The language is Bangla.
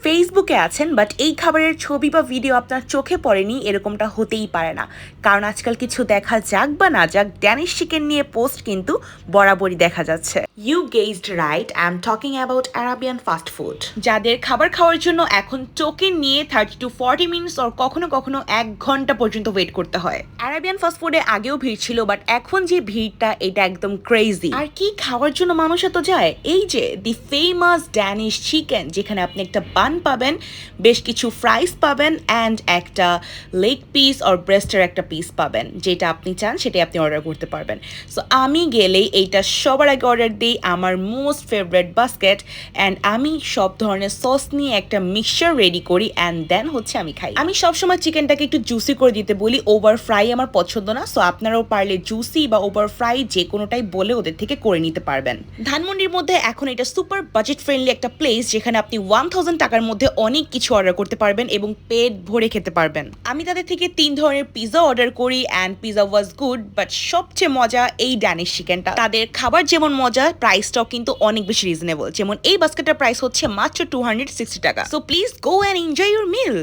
ফেসবুকে আছেন বাট এই খাবারের ছবি বা ভিডিও আপনার চোখে পড়েনি এরকমটা হতেই পারে না, কারণ আজকাল কিছু দেখা যাক বা না যাক ড্যানিশ চিকেন নিয়ে পোস্ট কিন্তু বরাবরই দেখা যাচ্ছে। You guessed right, I am talking about Arabian fast food, যাদের খাবার খাওয়ার জন্য এখন টোকেন নিয়ে 30 to 40 মিনিটস আর কখনো কখনো 1 ঘন্টা পর্যন্ত ওয়েট করতে হয়। আরাবিয়ান ফাস্ট ফুডে আগেও ভিড় ছিল, বাট এখন যে ভিড়টা এটা একদম ক্রেজি। আর কি খাওয়ার জন্য মানুষ এত যায়? এই যে দি ফেমাস ড্যানিশ চিকেন, যেখানে আপনি একটা বান পাবেন, বেশ কিছু ফ্রাইস পাবেন অ্যান্ড একটা লেগ পিস আর ব্রেস্টের একটা পিস পাবেন, যেটা আপনি চান সেটাই আপনি অর্ডার করতে পারবেন। সো আমি গেলেই এইটা সবার আগে অর্ডার দিই, আমার মোস্ট ফেভারিট বাস্কেট, অ্যান্ড আমি সব ধরনের সস নিয়ে একটা মিক্সচার রেডি করি অ্যান্ড দেন হচ্ছে আমি খাই। আমি সবসময় চিকেনটাকে একটু জুসি করে দিতে বলি, ওভার ফ্রাই আমার পছন্দ না। সো আপনারাও পারলে জুসি বা ওভার ফ্রাই যে কোনোটাই বলে ওদের থেকে করে নিতে পারবেন। ধানমন্ডির মধ্যে এখন এটা সুপার বাজেট ফ্রেন্ডলি একটা প্লেস, যেখানে আপনি 1000 টাকার মধ্যে অনেক কিছু অর্ডার করতে পারবেন এবং পেট ভরে খেতে পারবেন। আমি তাদের থেকে 3 ধরনের পিৎজা অর্ডার করি and pizza was good, but সবচেয়ে মজা এই ড্যানিশ চিকেনটা। তাদের খাবার যেমন মজা, প্রাইসটাও কিন্তু অনেক বেশি রিজনেবল। যেমন এই বাস্কেটের প্রাইস হচ্ছে মাত্র 260 টাকা। So please go and enjoy your meal.